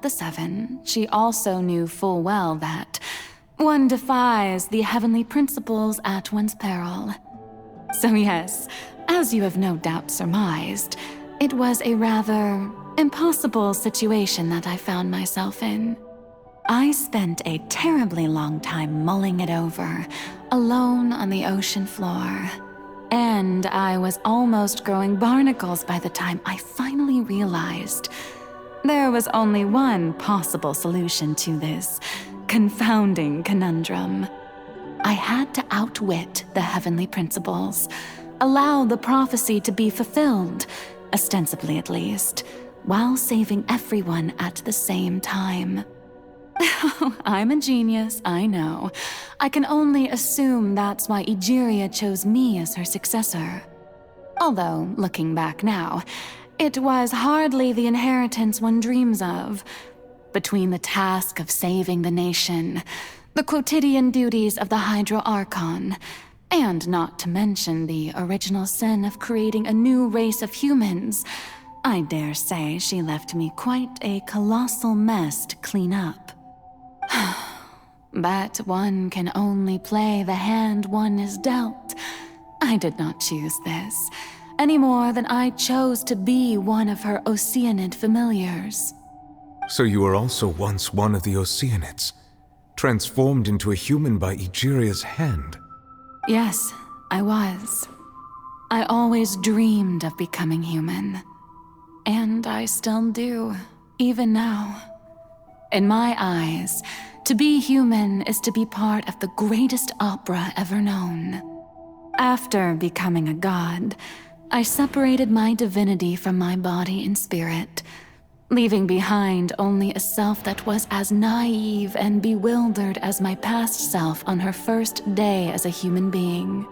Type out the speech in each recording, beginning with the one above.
the seven, she also knew full well that one defies the heavenly principles at one's peril. So yes, as you have no doubt surmised, it was a rather impossible situation that I found myself in. I spent a terribly long time mulling it over, alone on the ocean floor. And I was almost growing barnacles by the time I finally realized there was only one possible solution to this confounding conundrum. I had to outwit the heavenly principles, allow the prophecy to be fulfilled, ostensibly at least, while saving everyone at the same time. I'm a genius, I know. I can only assume that's why Egeria chose me as her successor. Although, looking back now, it was hardly the inheritance one dreams of. Between the task of saving the nation, the quotidian duties of the Hydro-Archon, and not to mention the original sin of creating a new race of humans, I dare say she left me quite a colossal mess to clean up. But one can only play the hand one is dealt. I did not choose this, any more than I chose to be one of her Oceanid familiars. So you were also once one of the Oceanids, transformed into a human by Egeria's hand? Yes, I was. I always dreamed of becoming human. And I still do, even now. In my eyes, to be human is to be part of the greatest opera ever known. After becoming a god, I separated my divinity from my body and spirit, leaving behind only a self that was as naive and bewildered as my past self on her first day as a human being.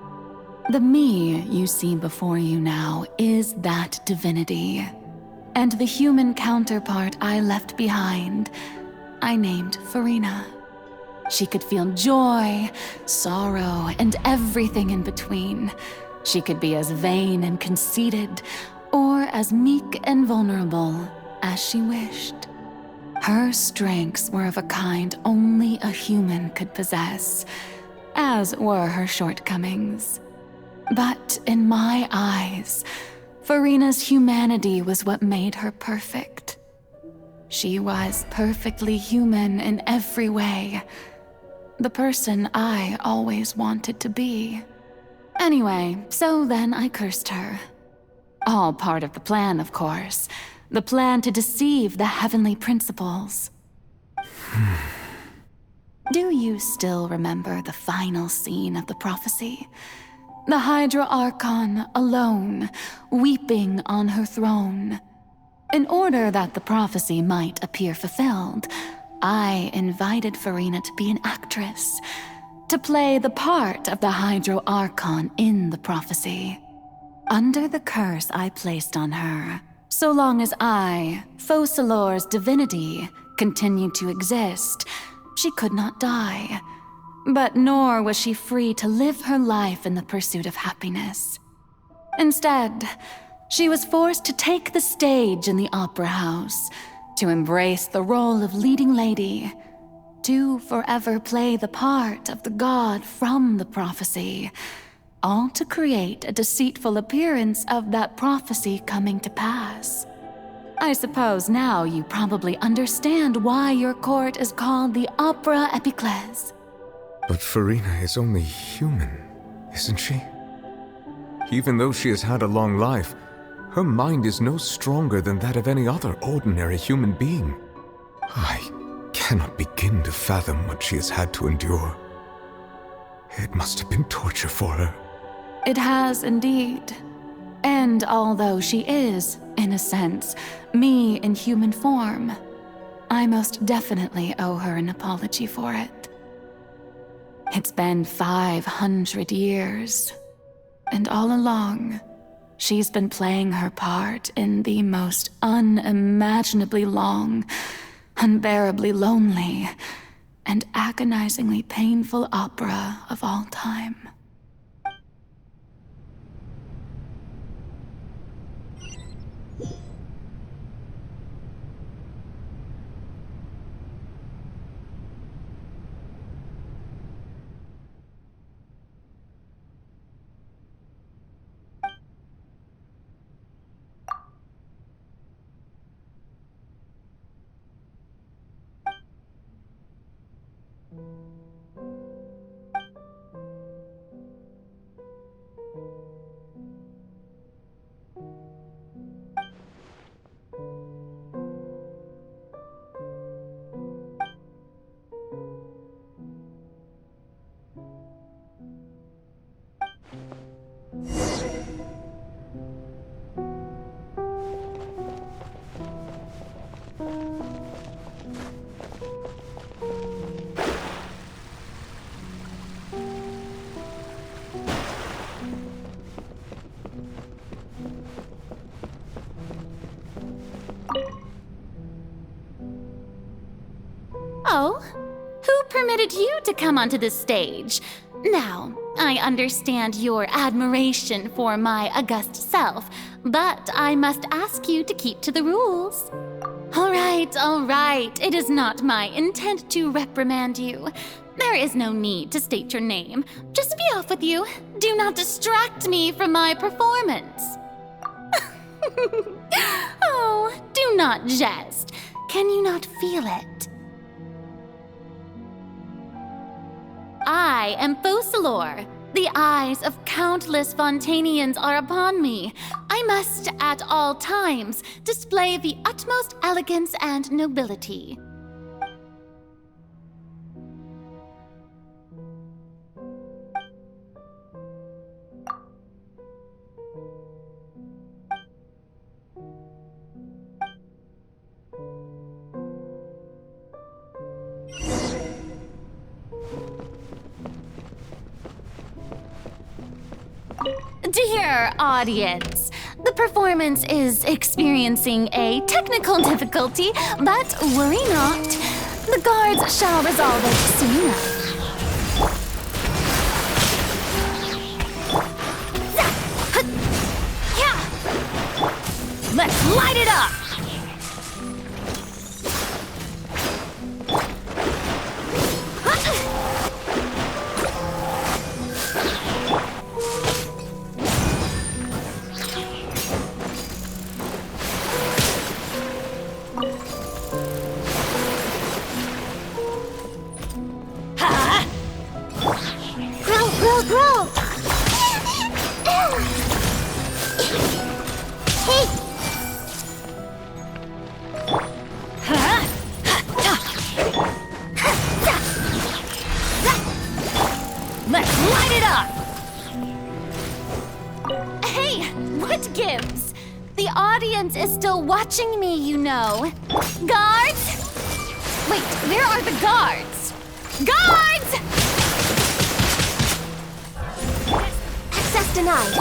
The me you see before you now is that divinity, and the human counterpart I left behind, I named Farina. She could feel joy, sorrow, and everything in between. She could be as vain and conceited, or as meek and vulnerable as she wished. Her strengths were of a kind only a human could possess, as were her shortcomings. But in my eyes, Farina's humanity was what made her perfect. She was perfectly human in every way, the person I always wanted to be. Anyway, so then I cursed her. All part of the plan, of course. The plan to deceive the heavenly principles. Do you still remember the final scene of the prophecy? The Hydro-Archon alone, weeping on her throne. In order that the prophecy might appear fulfilled, I invited Farina to be an actress, to play the part of the Hydro-Archon in the prophecy. Under the curse I placed on her, so long as I, Focalor's divinity, continued to exist, she could not die. But nor was she free to live her life in the pursuit of happiness. Instead, she was forced to take the stage in the opera house, to embrace the role of leading lady, to forever play the part of the god from the prophecy, all to create a deceitful appearance of that prophecy coming to pass. I suppose now you probably understand why your court is called the Opera Epiclese. But Farina is only human, isn't she? Even though she has had a long life, her mind is no stronger than that of any other ordinary human being. I cannot begin to fathom what she has had to endure. It must have been torture for her. It has indeed. And although she is, in a sense, me in human form, I most definitely owe her an apology for it. It's been 500 years, and all along, she's been playing her part in the most unimaginably long, unbearably lonely, and agonizingly painful opera of all time. Oh? Who permitted you to come onto the stage? Now, I understand your admiration for my august self, but I must ask you to keep to the rules. All right. It is not my intent to reprimand you. There is no need to state your name. Just be off with you. Do not distract me from my performance. Oh, do not jest. Can you not feel it? I am Focalor. The eyes of countless Fontanians are upon me. I must, at all times, display the utmost elegance and nobility. Dear audience, the performance is experiencing a technical difficulty, but worry not. The guards shall resolve it soon enough. Let's light it up! Grow! Hey! Let's light it up! Hey, what gives? The audience is still watching me, you know. Guards? Wait, where are the guards? Guards! Access denied.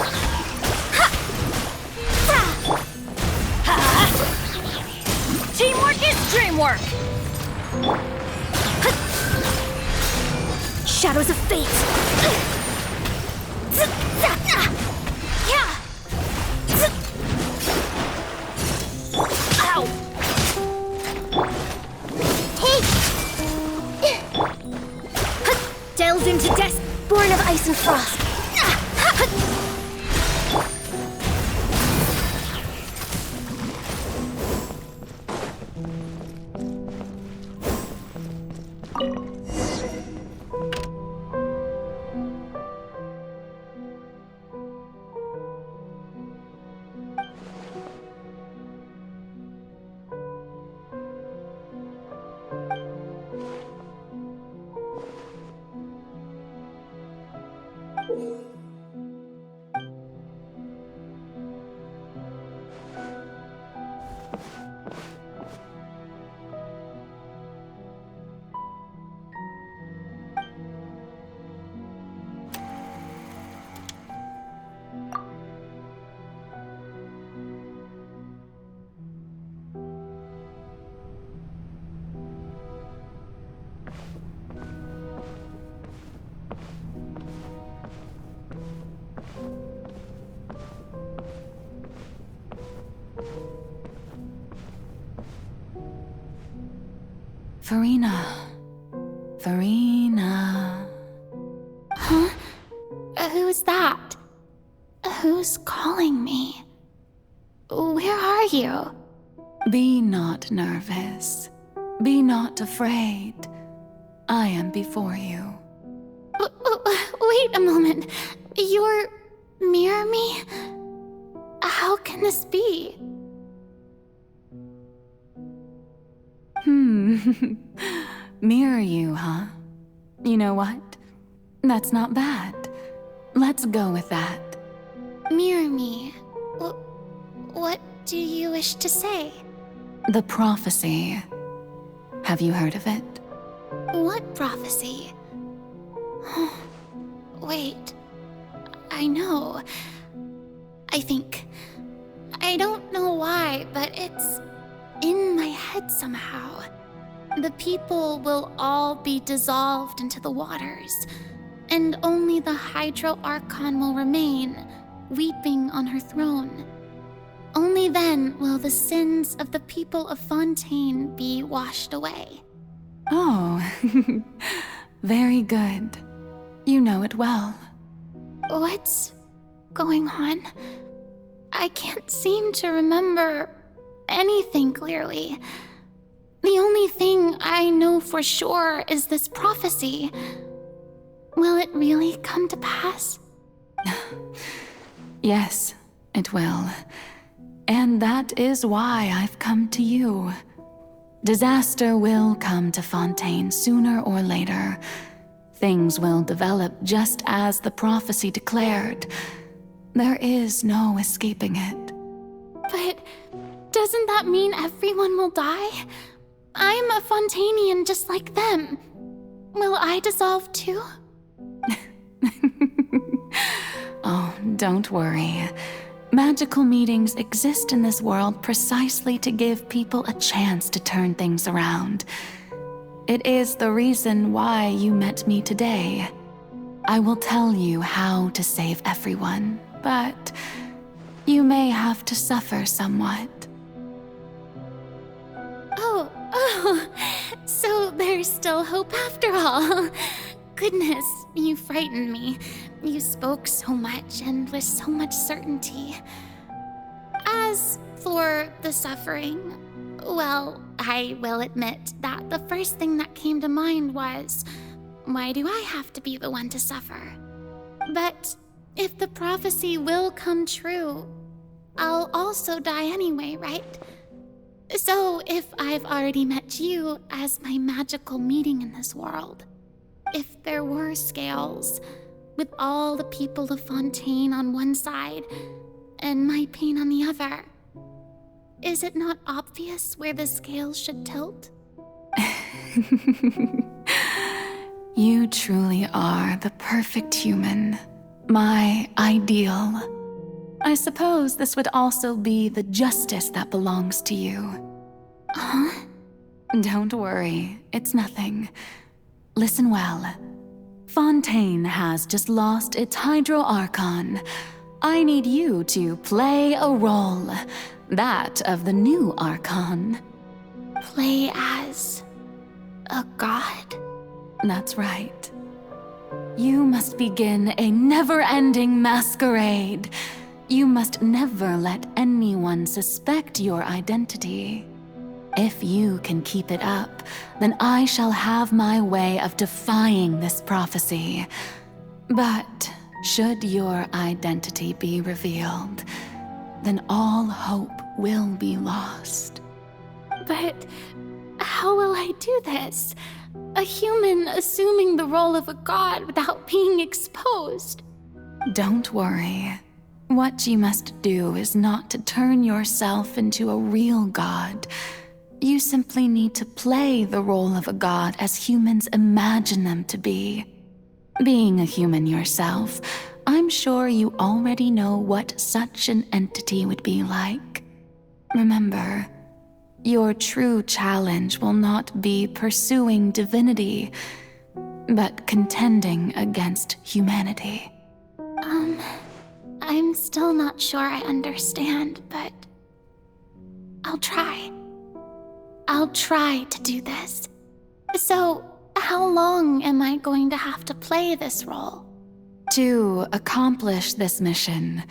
Teamwork is dreamwork! Shadows of fate. Yeah! Ow! Hey! Delved into death, born of ice and frost. Farina. Huh? Who's that? Who's calling me? Where are you? Be not nervous. Be not afraid. I am before you. Wait a moment. You're near me? How can this be? Mirror you, huh? You know what? That's not bad. Let's go with that. Mirror me? What do you wish to say? The prophecy. Have you heard of it? What prophecy? Wait. I know. I think. I don't know why, but it's in my head somehow. The people will all be dissolved into the waters, and only the Hydro Archon will remain, weeping on her throne. Only then will the sins of the people of Fontaine be washed away. Oh, very good. You know it well. What's going on? I can't seem to remember anything clearly. The only thing I know for sure is this prophecy. Will it really come to pass? Yes, it will. And that is why I've come to you. Disaster will come to Fontaine sooner or later. Things will develop just as the prophecy declared. There is no escaping it. But doesn't that mean everyone will die? I'm a Fontainian just like them. Will I dissolve too? Oh, don't worry. Magical meetings exist in this world precisely to give people a chance to turn things around. It is the reason why you met me today. I will tell you how to save everyone, but you may have to suffer somewhat. Oh, so there's still hope after all. Goodness, you frightened me. You spoke so much and with so much certainty. As for the suffering, well, I will admit that the first thing that came to mind was, why do I have to be the one to suffer? But if the prophecy will come true, I'll also die anyway, right? So if I've already met you as my magical meeting in this world, if there were scales, with all the people of Fontaine on one side and my pain on the other, is it not obvious where the scales should tilt? You truly are the perfect human, my ideal. I suppose this would also be the justice that belongs to you. Huh? Don't worry, it's nothing. Listen well. Fontaine has just lost its Hydro Archon. I need you to play a role, that of the new Archon. Play as a god? That's right. You must begin a never-ending masquerade. You must never let anyone suspect your identity. If you can keep it up, then I shall have my way of defying this prophecy. But should your identity be revealed, then all hope will be lost. But how will I do this? A human assuming the role of a god without being exposed? Don't worry. What you must do is not to turn yourself into a real god. You simply need to play the role of a god as humans imagine them to be. Being a human yourself, I'm sure you already know what such an entity would be like. Remember, your true challenge will not be pursuing divinity, but contending against humanity. I'm still not sure I understand, but I'll try. I'll try to do this. So, how long am I going to have to play this role? To accomplish this mission,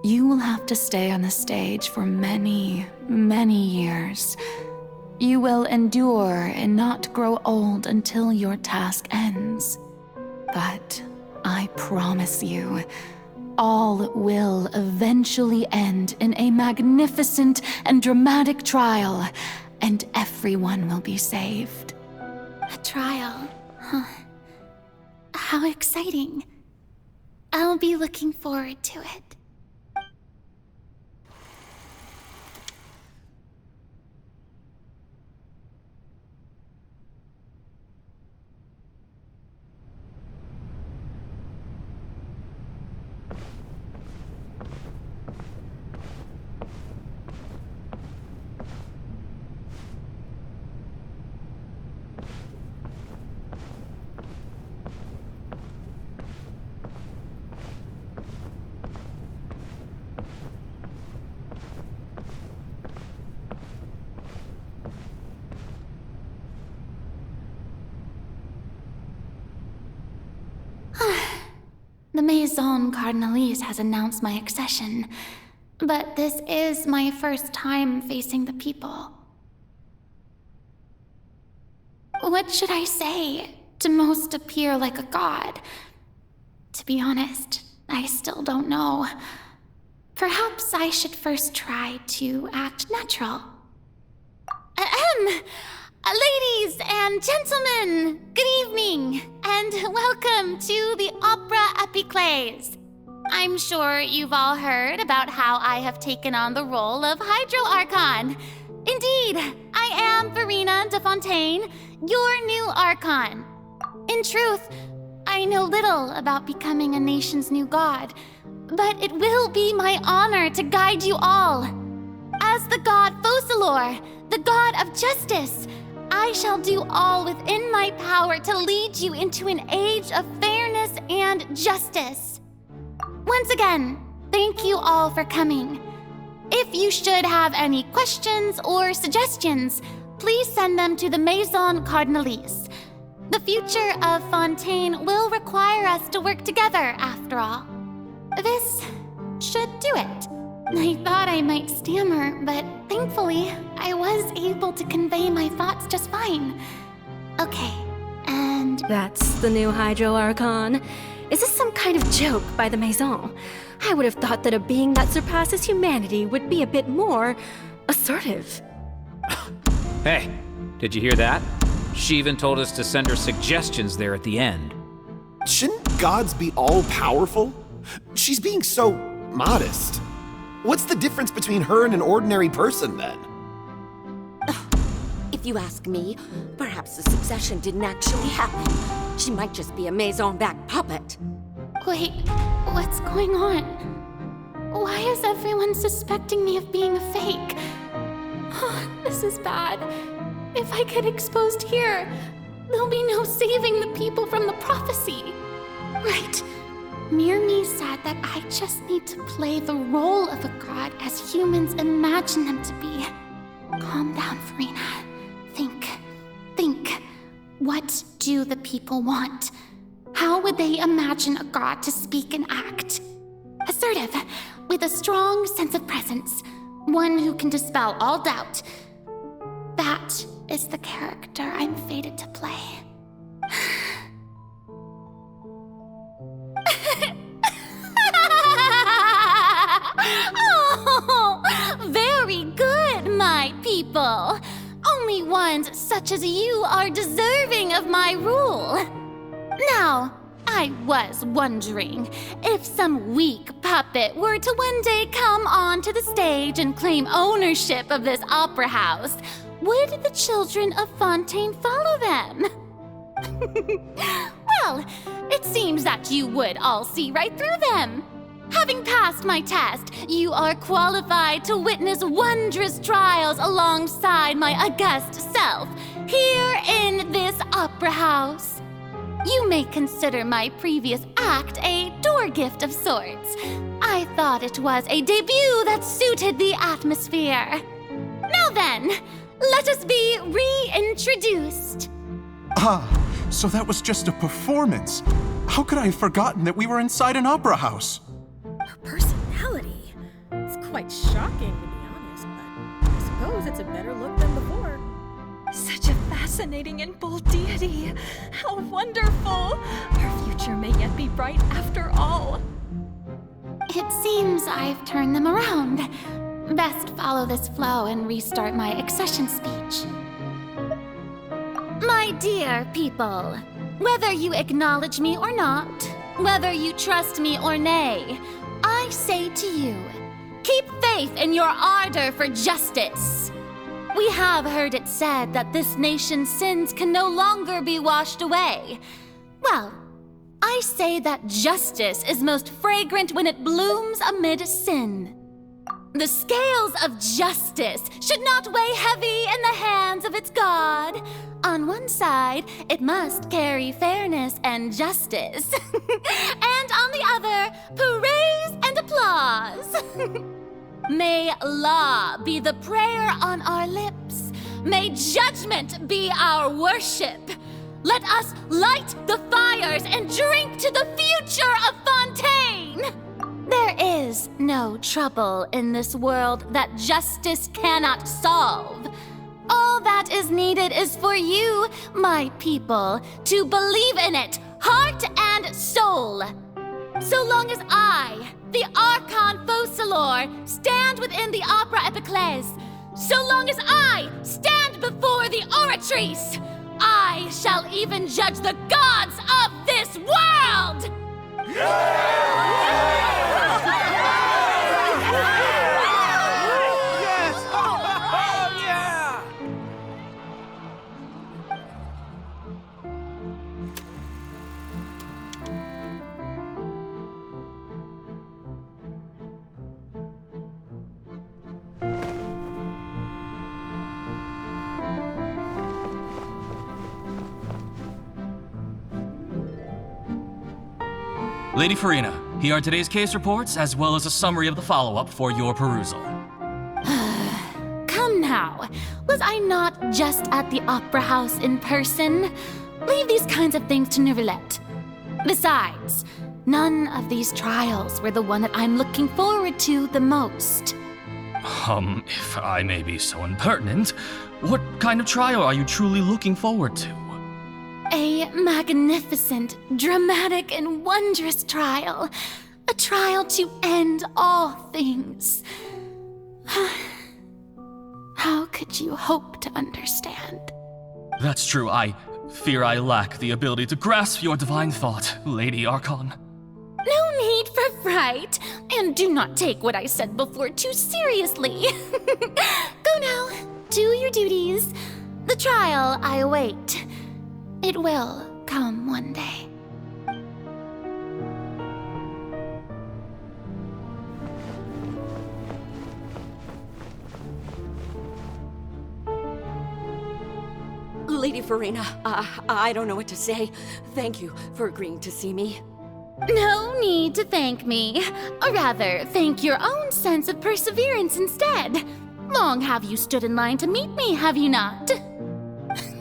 you will have to stay on the stage for many, many years. You will endure and not grow old until your task ends. But I promise you, all will eventually end in a magnificent and dramatic trial, and everyone will be saved. A trial, huh? How exciting. I'll be looking forward to it. The Maison Cardinalise has announced my accession, but this is my first time facing the people. What should I say to most appear like a god? To be honest, I still don't know. Perhaps I should first try to act natural. Ladies and gentlemen, good evening, and welcome to the Opera Epiclese. I'm sure you've all heard about how I have taken on the role of Hydro Archon. Indeed, I am Verena de Fontaine, your new Archon. In truth, I know little about becoming a nation's new god, but it will be my honor to guide you all. As the god Focalor, the god of justice, I shall do all within my power to lead you into an age of fairness and justice. Once again, thank you all for coming. If you should have any questions or suggestions, please send them to the Maison Cardinalise. The future of Fontaine will require us to work together, after all. This should do it. I thought I might stammer, but thankfully, I was able to convey my thoughts just fine. Okay, and... That's the new Hydro Archon. Is this some kind of joke by the Maison? I would have thought that a being that surpasses humanity would be a bit more assertive. Hey, did you hear that? She even told us to send her suggestions there at the end. Shouldn't gods be all-powerful? She's being so modest. What's the difference between her and an ordinary person, then? If you ask me, perhaps the succession didn't actually happen. She might just be a Maison-backed puppet. Wait, what's going on? Why is everyone suspecting me of being a fake? Oh, this is bad. If I get exposed here, there'll be no saving the people from the prophecy. Right. Mirmi said that I just need to play the role of a god as humans imagine them to be. Calm down, Verena. Think. What do the people want? How would they imagine a god to speak and act? Assertive, with a strong sense of presence. One who can dispel all doubt. That is the character I'm fated to play. Oh, very good, my people. Only ones such as you are deserving of my rule. Now, I was wondering if some weak puppet were to one day come onto the stage and claim ownership of this opera house, would the children of Fontaine follow them? Well, it seems that you would all see right through them. Having passed my test, you are qualified to witness wondrous trials alongside my august self, here in this opera house. You may consider my previous act a door gift of sorts. I thought it was a debut that suited the atmosphere. Now then, let us be reintroduced. Ah, so that was just a performance. How could I have forgotten that we were inside an opera house? Her personality. It's quite shocking, to be honest, but I suppose it's a better look than before. Such a fascinating and bold deity. How wonderful! Our future may yet be bright after all. It seems I've turned them around. Best follow this flow and restart my accession speech. My dear people, whether you acknowledge me or not, whether you trust me or nay, I say to you, keep faith in your ardor for justice. We have heard it said that this nation's sins can no longer be washed away. Well, I say that justice is most fragrant when it blooms amid sin. The scales of justice should not weigh heavy in the hands of its God. On one side, it must carry fairness and justice. And on the other, praise and applause. May law be the prayer on our lips. May judgment be our worship. let us light the fires and drink to the future of Fontaine! There is no trouble in this world that justice cannot solve. All that is needed is for you, my people, to believe in it, heart and soul. So long as I, the Archon Focalor, stand within the Opera Epiclese, so long as I stand before the Oratrice, I shall even judge the gods of this world! Lady Farina, here are today's case reports, as well as a summary of the follow-up for your perusal. Come now, was I not just at the Opera House in person? Leave these kinds of things to Neuvillette. Besides, none of these trials were the one that I'm looking forward to the most. If I may be so impertinent, what kind of trial are you truly looking forward to? A magnificent, dramatic, and wondrous trial. A trial to end all things. How could you hope to understand? That's true. I fear I lack the ability to grasp your divine thought, Lady Archon. No need for fright, and do not take what I said before too seriously. Go now, do your duties. The trial I await. It will come one day. Lady Farina, I don't know what to say. Thank you for agreeing to see me. No need to thank me. Or rather, thank your own sense of perseverance instead. Long have you stood in line to meet me, have you not?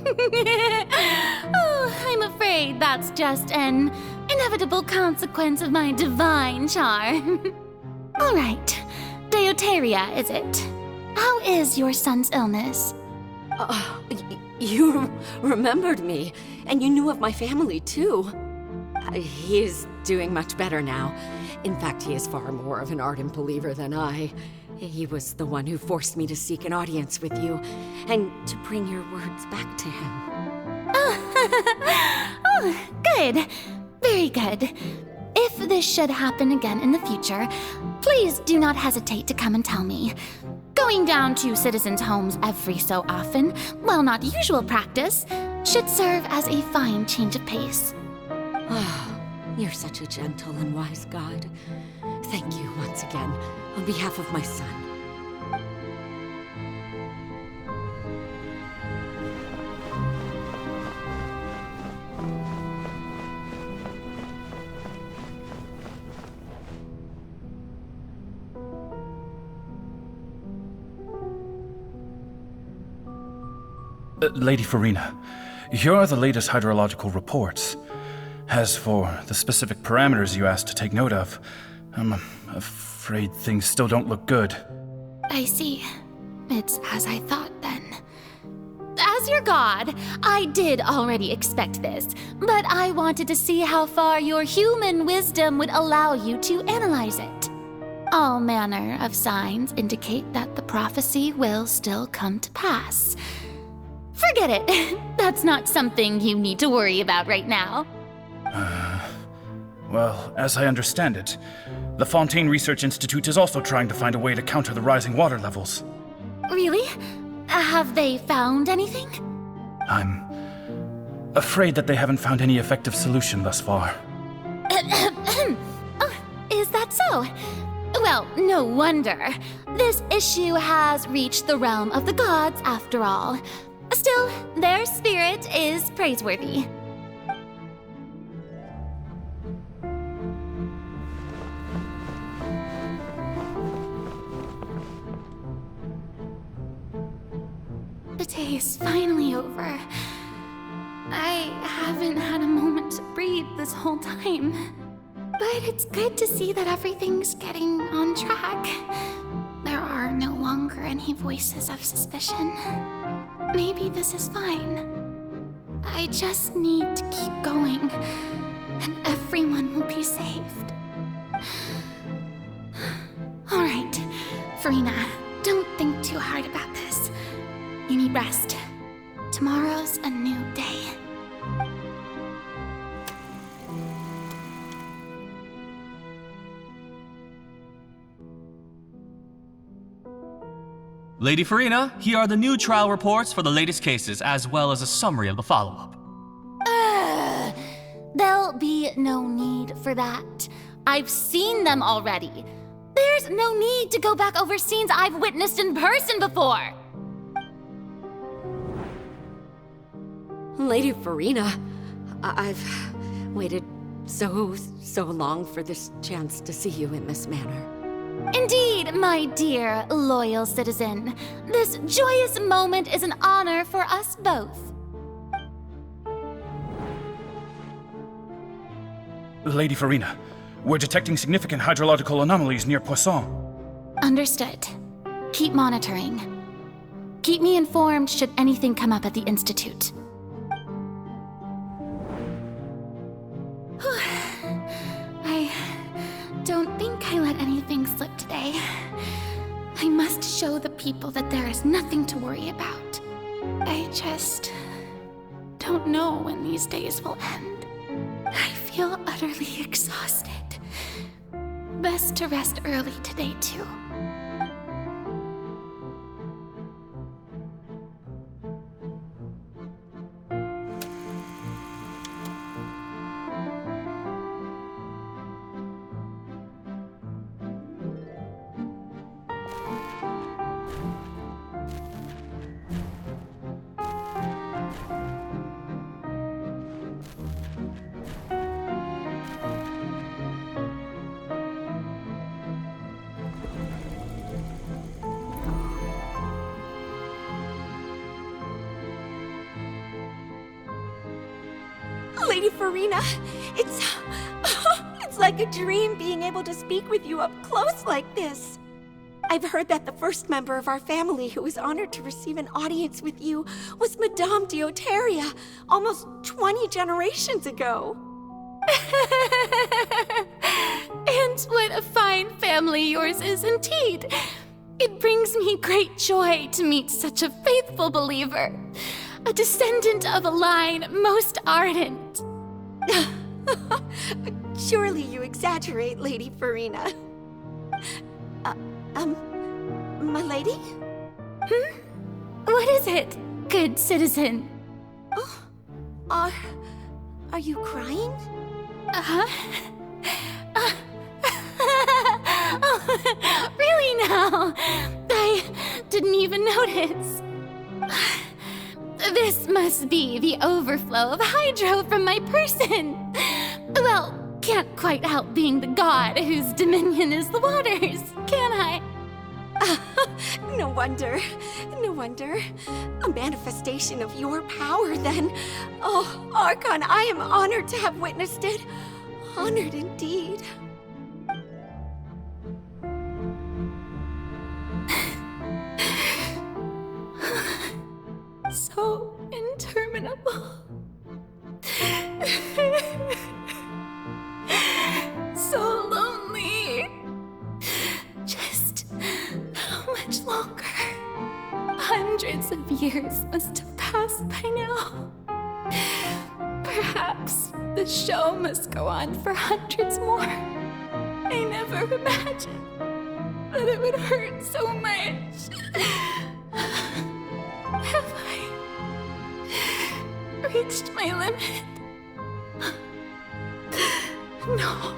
Oh, I'm afraid that's just an inevitable consequence of my divine charm. All right, Deoteria, is it? How is your son's illness? You remembered me, and you knew of my family, too. He is doing much better now. In fact, he is far more of an ardent believer than I. He was the one who forced me to seek an audience with you, and to bring your words back to him. Oh, good. Very good. If this should happen again in the future, please do not hesitate to come and tell me. Going down to citizens' homes every so often, while not usual practice, should serve as a fine change of pace. Oh, you're such a gentle and wise God. Thank you once again, on behalf of my son. Lady Farina, here are the latest hydrological reports. As for the specific parameters you asked to take note of, I'm afraid things still don't look good. I see. It's as I thought then. As your god, I did already expect this, but I wanted to see how far your human wisdom would allow you to analyze it. All manner of signs indicate that the prophecy will still come to pass. Forget it. That's not something you need to worry about right now. Well, as I understand it, the Fontaine Research Institute is also trying to find a way to counter the rising water levels. Really? Have they found anything? I'm afraid that they haven't found any effective solution thus far. Oh, is that so? Well, no wonder. This issue has reached the realm of the gods, after all. Still, their spirit is praiseworthy. The day is finally over. I worried this whole time. But it's good to see that everything's getting on track. There are no longer any voices of suspicion. Maybe this is fine. I just need to keep going, and everyone will be saved. Alright, Farina, don't think too hard about this. You need rest. Tomorrow's a new day. Lady Farina, here are the new trial reports for the latest cases, as well as a summary of the follow-up. There'll be no need for that. I've seen them already. There's no need to go back over scenes I've witnessed in person before. Lady Farina, I've waited so long for this chance to see you in this manner. Indeed, my dear, loyal citizen. This joyous moment is an honor for us both. Lady Farina, we're detecting significant hydrological anomalies near Poisson. Understood. Keep monitoring. Keep me informed should anything come up at the Institute. I don't think I let anything slip today. I must show the people that there is nothing to worry about. I just don't know when these days will end. I feel utterly exhausted. Best to rest early today, too. Lady Farina, it's like a dream being able to speak with you up close like this. I've heard that the first member of our family who was honored to receive an audience with you was Madame Dioteria, almost 20 generations ago. And what a fine family yours is indeed. It brings me great joy to meet such a faithful believer. A descendant of a line most ardent. Surely you exaggerate, Lady Farina. My lady? What is it, good citizen? Oh, are you crying? Oh, really now? I didn't even notice. This must be the overflow of hydro from my person. Well, can't quite help being the god whose dominion is the waters, can I? No wonder. No wonder. A manifestation of your power, then. Oh, Archon, I am honored to have witnessed it. Honored indeed. So interminable. So lonely. Just how much longer? Hundreds of years must have passed by now. Perhaps the show must go on for hundreds more. I never imagined that it would hurt so much. Have I reached my limit? No.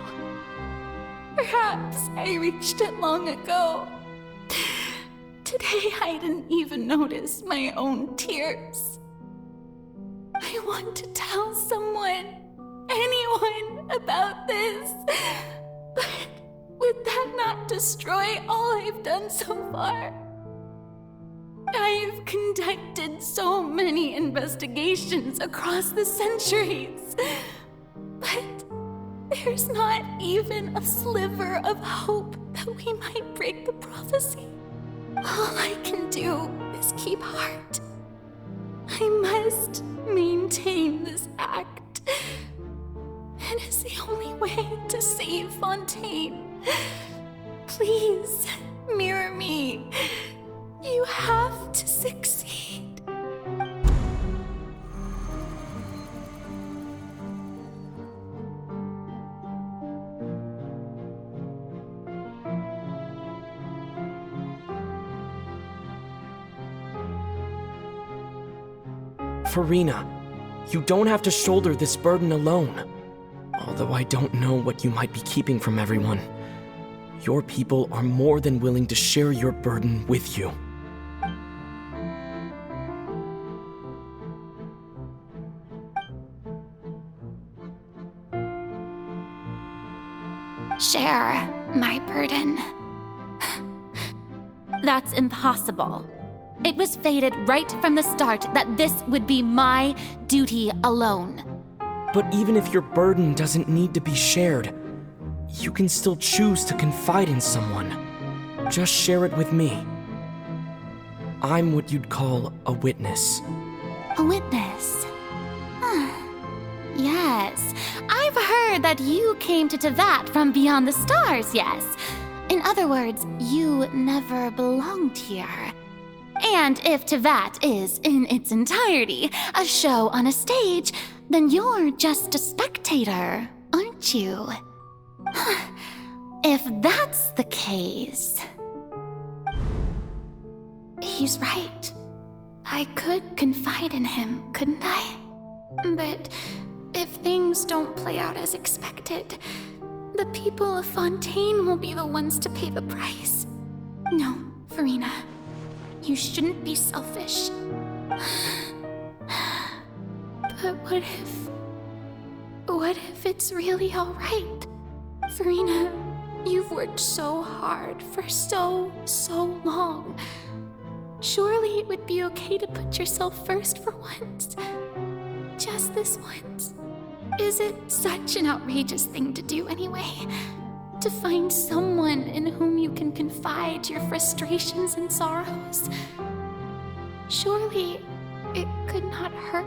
Perhaps I reached it long ago. Today I didn't even notice my own tears. I want to tell someone, anyone, about this. But would that not destroy all I've done so far? I've conducted so many investigations across the centuries, but There's not even a sliver of hope that we might break the prophecy. All I can do is keep heart. I must maintain this act. It is the only way to save Fontaine. Please, mirror me. You have to succeed. Farina, you don't have to shoulder this burden alone. Although I don't know what you might be keeping from everyone, your people are more than willing to share your burden with you. Share my burden. That's impossible. It was fated right from the start that this would be my duty alone. But even if your burden doesn't need to be shared, you can still choose to confide in someone. Just share it with me. I'm what you'd call a witness. A witness? Yes. I've heard that you came to Tevat from beyond the stars, yes. In other words, you never belonged here. And if Tevat is, in its entirety, a show on a stage, then you're just a spectator, aren't you? If that's the case... He's right. I could confide in him, couldn't I? But if things don't play out as expected, the people of Fontaine will be the ones to pay the price. No, Farina. You shouldn't be selfish. But what if it's really all right? Farina, you've worked so hard for so long. Surely it would be okay to put yourself first for once. Just this once. Is it such an outrageous thing to do anyway? To find someone in whom you can confide your frustrations and sorrows? Surely it could not hurt.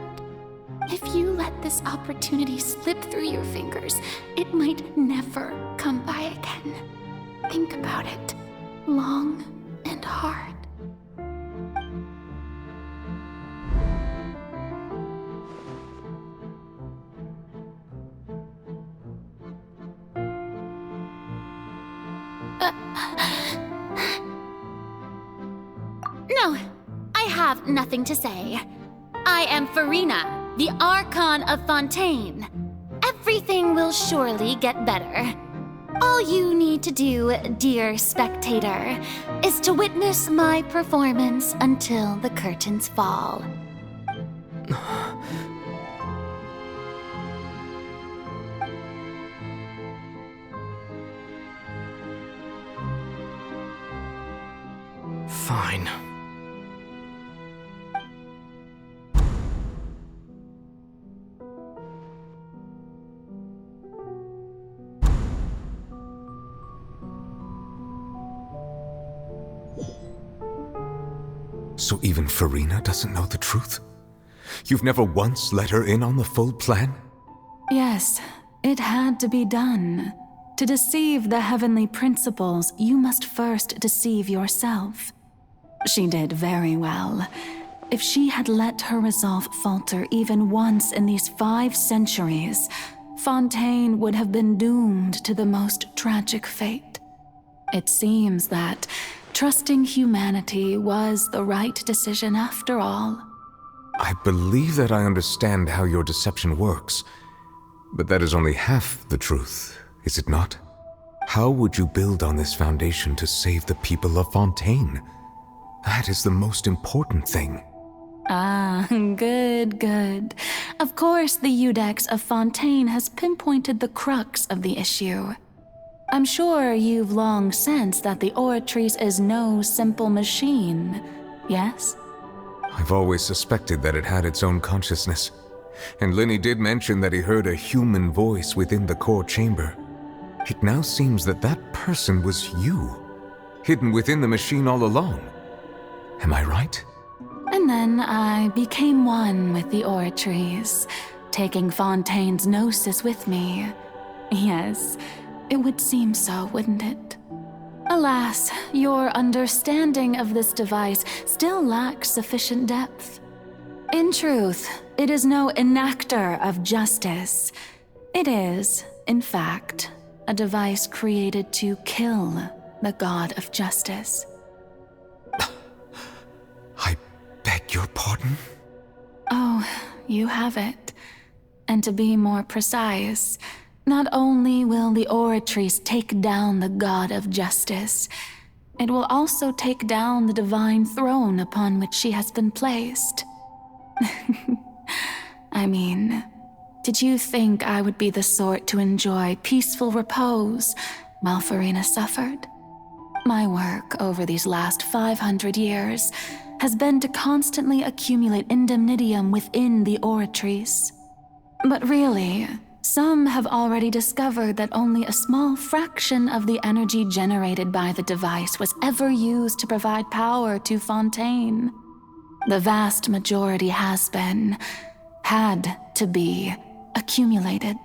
If you let this opportunity slip through your fingers, it might never come by again. Think about it long and hard. No, I have nothing to say. I am Farina, the Archon of Fontaine. Everything will surely get better. All you need to do, dear spectator, is to witness my performance until the curtains fall. Fine. So even Farina doesn't know the truth? You've never once let her in on the full plan? Yes, it had to be done. To deceive the heavenly principles, you must first deceive yourself. She did very well. If she had let her resolve falter even once in these 5 centuries, Fontaine would have been doomed to the most tragic fate. It seems that trusting humanity was the right decision after all. I believe that I understand how your deception works, but that is only half the truth, is it not? How would you build on this foundation to save the people of Fontaine? That is the most important thing. Ah, good. Of course, the Iudex of Fontaine has pinpointed the crux of the issue. I'm sure you've long sensed that the Oratrice is no simple machine, yes? I've always suspected that it had its own consciousness. And Lenny did mention that he heard a human voice within the core chamber. It now seems that that person was you, hidden within the machine all along. Am I right? And then I became one with the oratories, taking Fontaine's gnosis with me. Yes, it would seem so, wouldn't it? Alas, your understanding of this device still lacks sufficient depth. In truth, it is no enactor of justice. It is, in fact, a device created to kill the god of justice. I beg your pardon? Oh, you have it. And to be more precise, not only will the oratories take down the god of justice, it will also take down the divine throne upon which she has been placed. I mean, did you think I would be the sort to enjoy peaceful repose while Farina suffered? My work over these last 500 years has been to constantly accumulate indemnitium within the oratories. But really, some have already discovered that only a small fraction of the energy generated by the device was ever used to provide power to Fontaine. The vast majority had to be, accumulated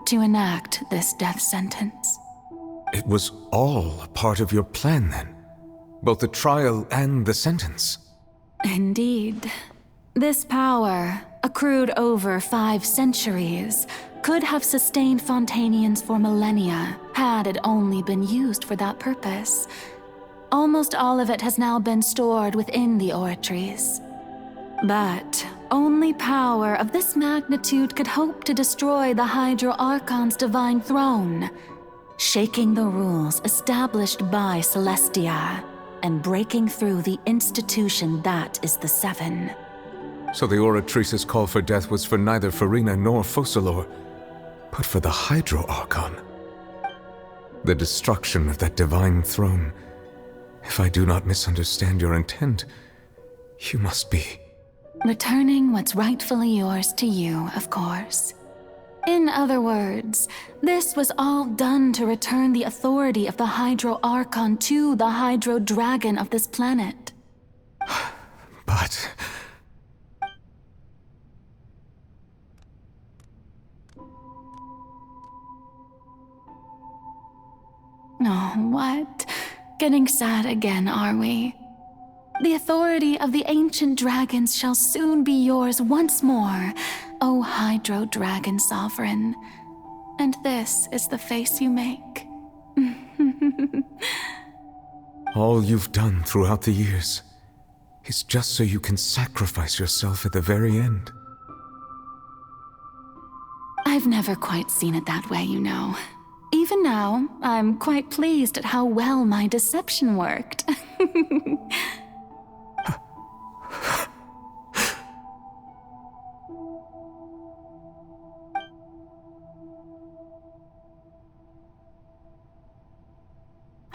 to enact this death sentence. It was all a part of your plan then? Both the trial and the sentence? Indeed. This power, accrued over 5 centuries, could have sustained Fontainians for millennia had it only been used for that purpose. Almost all of it has now been stored within the oratories. But only power of this magnitude could hope to destroy the Hydro Archon's divine throne, shaking the rules established by Celestia and breaking through the institution that is the Seven. So the Oratrice's call for death was for neither Farina nor Focalor, but for the Hydro Archon. The destruction of that divine throne. If I do not misunderstand your intent, you must be... returning what's rightfully yours to you, of course. In other words, this was all done to return the authority of the Hydro Archon to the Hydro Dragon of this planet. But... Oh, what? Getting sad again, are we? The authority of the ancient dragons shall soon be yours once more, O Hydro Dragon Sovereign. And this is the face you make. all you've done throughout the years is just so you can sacrifice yourself at the very end. I've never quite seen it that way, you know. Even now, I'm quite pleased at how well my deception worked.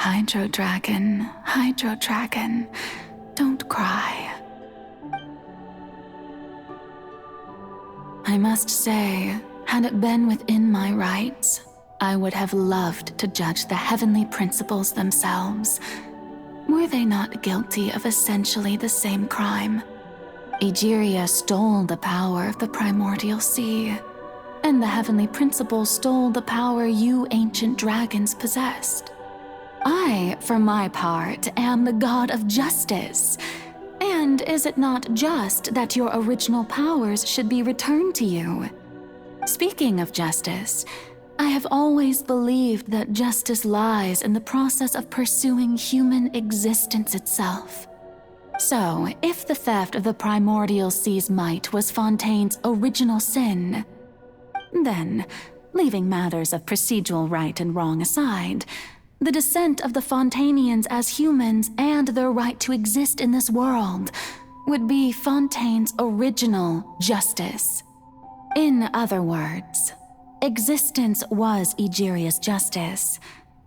Hydro Dragon, don't cry. I must say, had it been within my rights, I would have loved to judge the heavenly principles themselves. Were they not guilty of essentially the same crime? Egeria stole the power of the primordial sea, and the heavenly principles stole the power you ancient dragons possessed. I, for my part, am the god of justice. And is it not just that your original powers should be returned to you? Speaking of justice, I have always believed that justice lies in the process of pursuing human existence itself. So, if the theft of the primordial sea's might was Fontaine's original sin, then, leaving matters of procedural right and wrong aside, the descent of the Fontainians as humans and their right to exist in this world would be Fontaine's original justice. In other words, existence was Egeria's justice,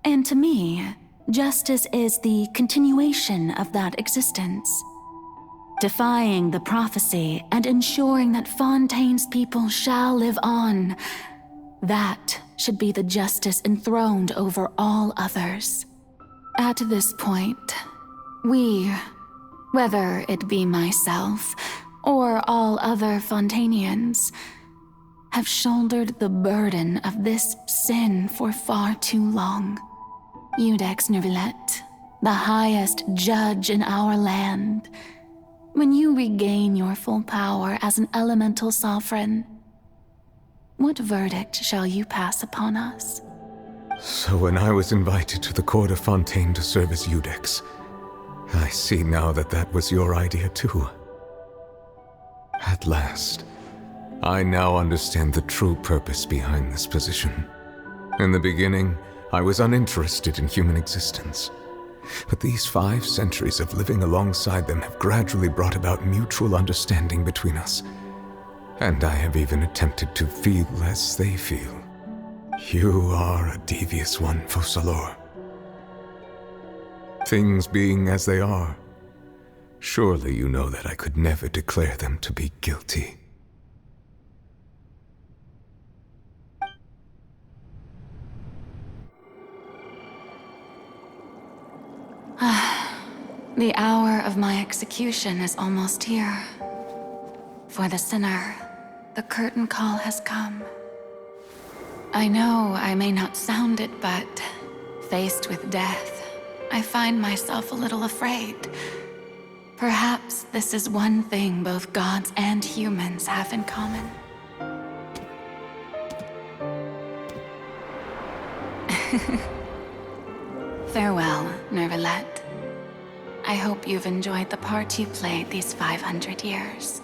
and to me, justice is the continuation of that existence. defying the prophecy and ensuring that Fontaine's people shall live on. That should be the justice enthroned over all others. At this point, we, whether it be myself or all other Fontainians, have shouldered the burden of this sin for far too long. Iudex Neuvillette, the highest judge in our land, when you regain your full power as an elemental sovereign, what verdict shall you pass upon us? So when I was invited to the court of Fontaine to serve as Iudex, I see now that that was your idea too. At last, I now understand the true purpose behind this position. In the beginning, I was uninterested in human existence. But these 5 centuries of living alongside them have gradually brought about mutual understanding between us. And I have even attempted to feel as they feel. You are a devious one, Focalors. Things being as they are, surely you know that I could never declare them to be guilty. The hour of my execution is almost here. For the sinner, the curtain call has come. I know I may not sound it, but faced with death, I find myself a little afraid. Perhaps this is one thing both gods and humans have in common. Farewell, Neuvillette. I hope you've enjoyed the part you played these 500 years.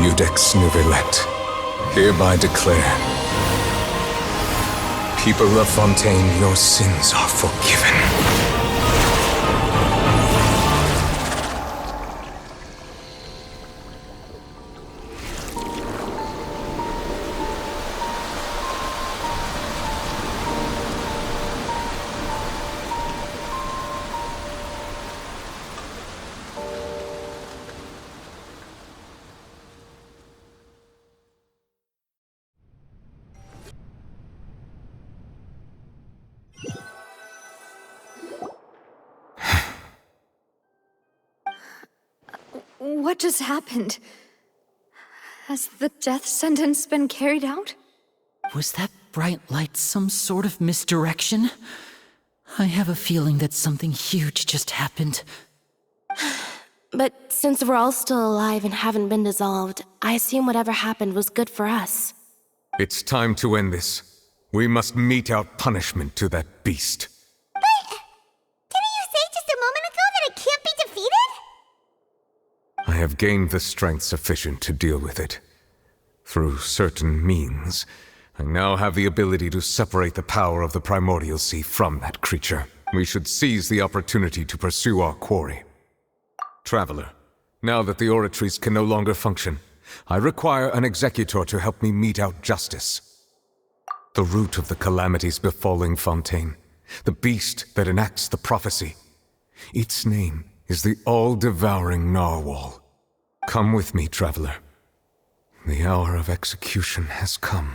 Iudex Neuvillette, hereby declare, people of Fontaine, your sins are forgiven. What just happened? Has the death sentence been carried out? Was that bright light some sort of misdirection? I have a feeling that something huge just happened. But since we're all still alive and haven't been dissolved, I assume whatever happened was good for us. It's time to end this. We must mete out punishment to that beast. But didn't you say just a moment ago have gained the strength sufficient to deal with it. Through certain means, I now have the ability to separate the power of the primordial sea from that creature. We should seize the opportunity to pursue our quarry. Traveler, now that the oratories can no longer function, I require an executor to help me mete out justice. The root of the calamities befalling Fontaine, the beast that enacts the prophecy. Its name is the all-devouring narwhal. Come with me, traveler. The hour of execution has come.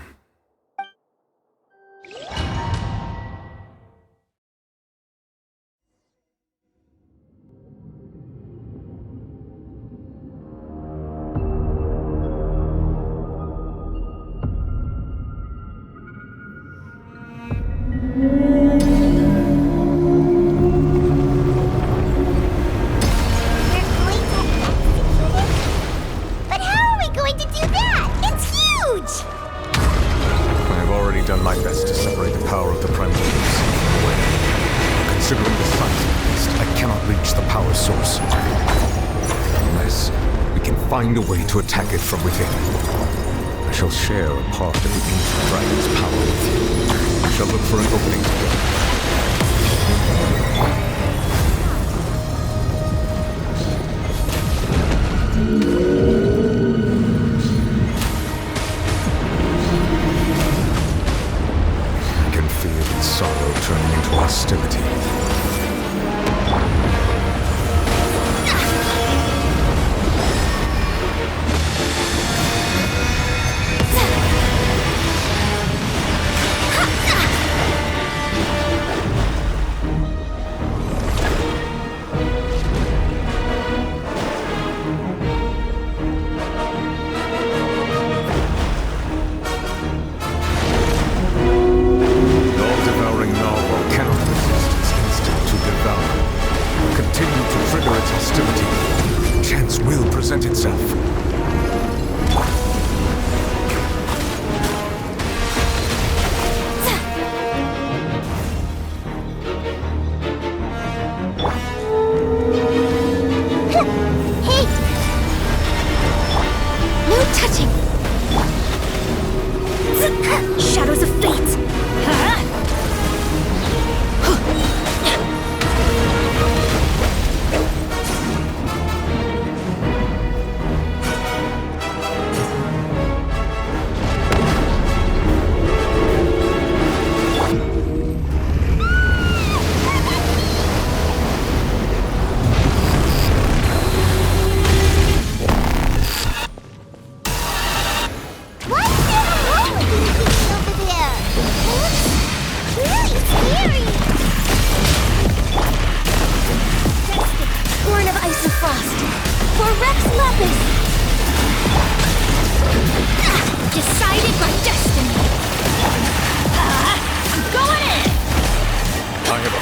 Find a way to attack it from within. I shall share a part of the ancient dragon's power with you. We shall look for an opening together. I can feel its sorrow turning into hostility.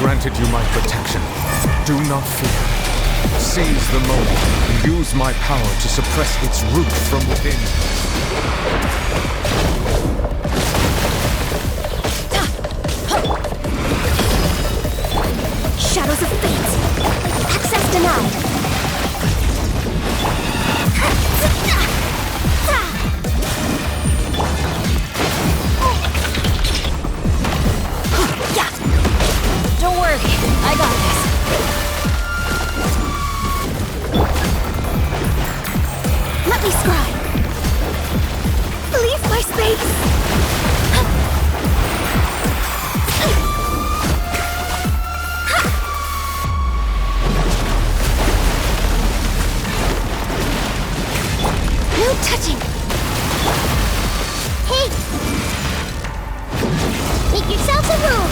Granted you my protection. Do not fear. Seize the moment and use my power to suppress its root from within. Shadows of fate. Access denied. Don't worry, I got this. Let me scribe. Leave my space. No touching. Hey! Make yourself a room.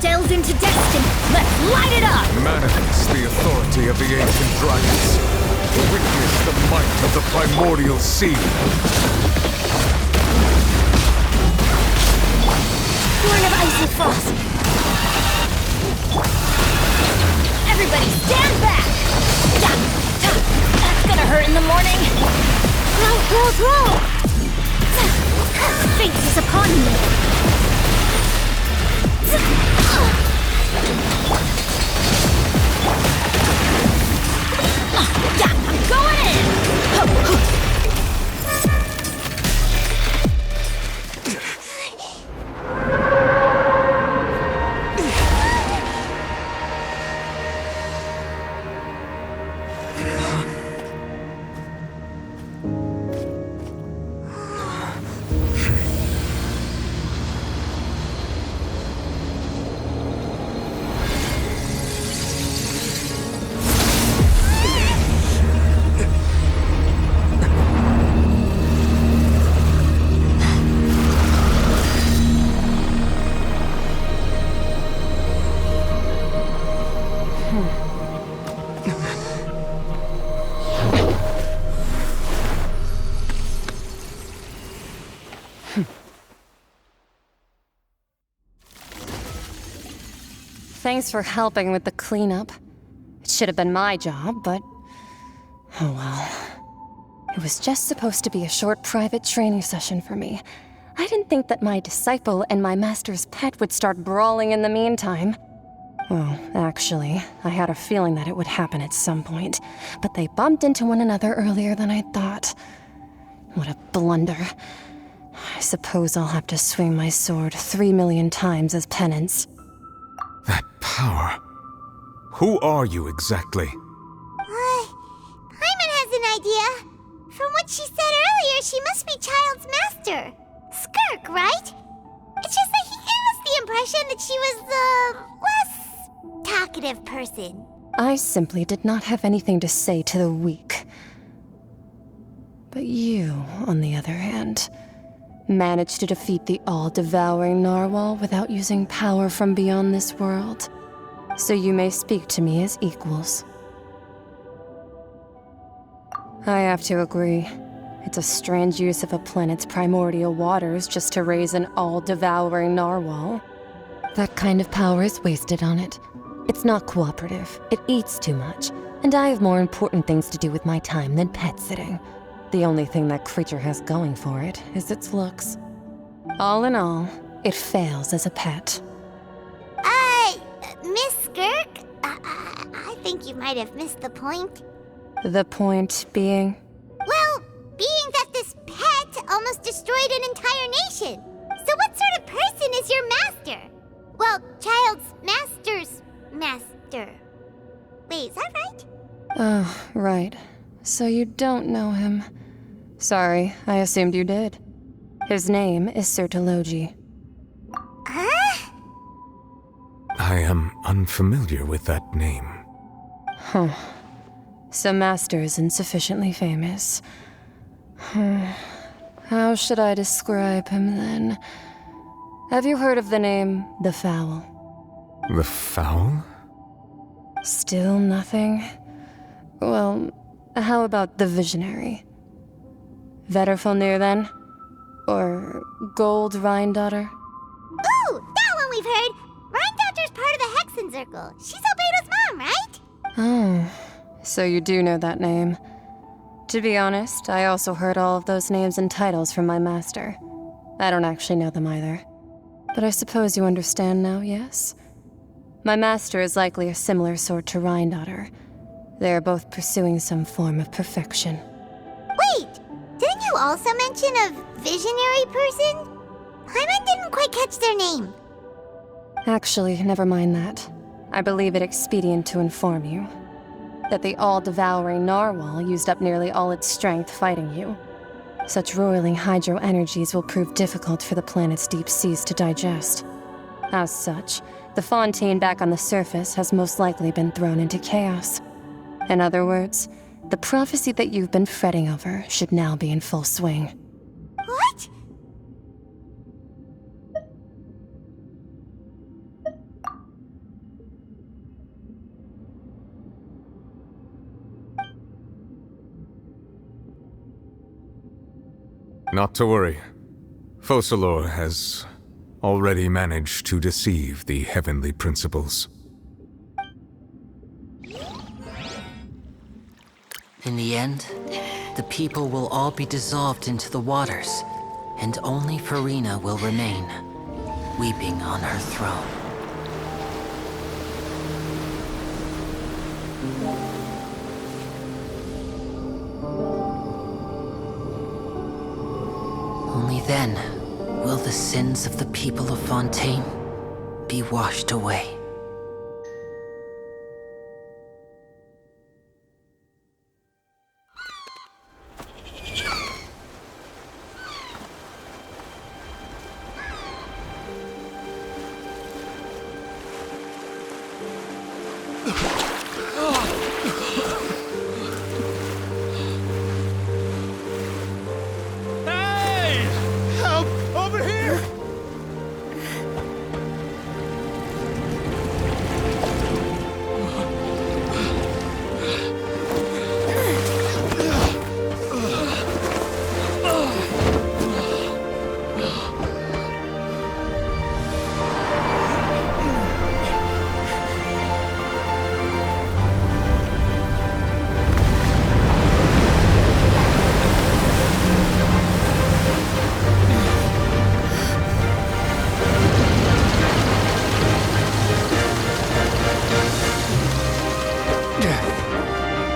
Delve into destiny. Let's light it up! Manifest the authority of the ancient dragons. Witness the might of the primordial sea. Born of icy frost. Everybody stand back! That's gonna hurt in the morning. Roll! Fate is upon me. Going in! Thanks for helping with the cleanup. It should have been my job, but... oh well. It was just supposed to be a short private training session for me. I didn't think that my disciple and my master's pet would start brawling in the meantime. Well, actually, I had a feeling that it would happen at some point, but they bumped into one another earlier than I thought. What a blunder. I suppose I'll have to swing my sword 3 million times as penance. That power. Who are you exactly? Paimon has an idea. From what she said earlier, she must be Child's master. Skirk, right? It's just that he gave us the impression that she was the less talkative person. I simply did not have anything to say to the weak. But you, on the other hand, managed to defeat the all-devouring narwhal without using power from beyond this world. So you may speak to me as equals. I have to agree. It's a strange use of a planet's primordial waters just to raise an all-devouring narwhal. That kind of power is wasted on it. It's not cooperative, it eats too much, and I have more important things to do with my time than pet sitting. The only thing that creature has going for it is its looks. All in all, it fails as a pet. Miss Skirk? I think you might have missed the point. The point being? Well, being that this pet almost destroyed an entire nation. So what sort of person is your master? Well, Child's master's master. Wait, is that right? Oh, right. So you don't know him. Sorry, I assumed you did. His name is Sir Tologi. Huh? I am unfamiliar with that name. Huh. So Master isn't sufficiently famous. How should I describe him then? Have you heard of the name The Fowl? The Fowl? Still nothing? Well, how about the Visionary? Vetterfulnir, then? Or Gold Rhine-Daughter? Ooh, that one we've heard! Rhine-Daughter's part of the Hexen Circle. She's Albedo's mom, right? Oh, so you do know that name. To be honest, I also heard all of those names and titles from my master. I don't actually know them either. But I suppose you understand now, yes? My master is likely a similar sort to Rhine-Daughter. They are both pursuing some form of perfection. Wait! Didn't you also mention a visionary person? Paimon didn't quite catch their name. Actually, never mind that. I believe it expedient to inform you that the all-devouring narwhal used up nearly all its strength fighting you. Such roiling hydro energies will prove difficult for the planet's deep seas to digest. As such, the fontaine back on the surface has most likely been thrown into chaos. In other words, the prophecy that you've been fretting over should now be in full swing. What? Not to worry. Focalor has already managed to deceive the heavenly principles. In the end, the people will all be dissolved into the waters, and only Farina will remain, weeping on her throne. Only then will the sins of the people of Fontaine be washed away.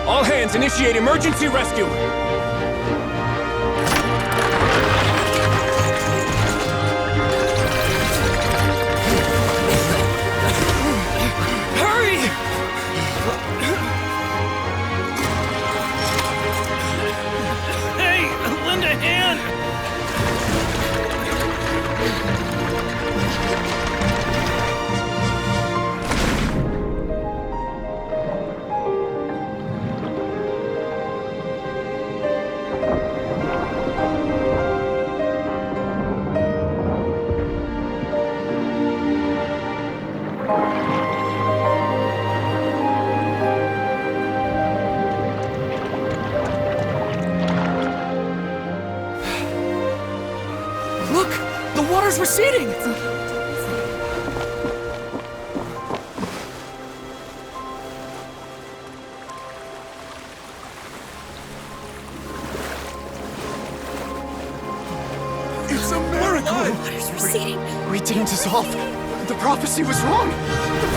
All hands, initiate emergency rescue! Hurry! Hey, lend a hand! Look! The water's receding! It's a miracle! Water's receding. We didn't dissolve. The prophecy was wrong. The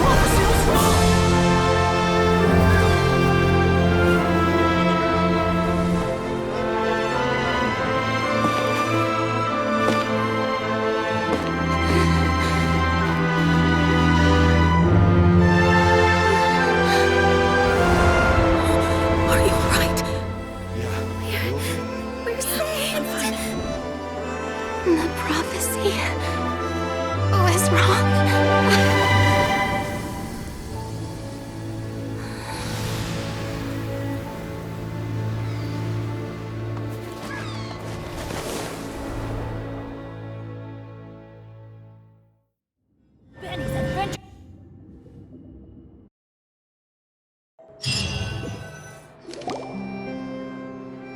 prophecy was wrong. Are you alright? We're saved. The prophecy was wrong.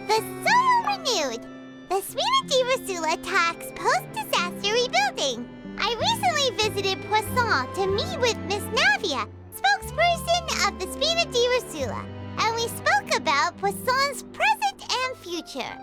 The soul renewed. The Spirit Divasula talks post-disaster rebuilding. I recently visited Poisson to meet with Miss Navia, spokesperson of the Spirit Divasula, and we spoke about Poisson's present and future.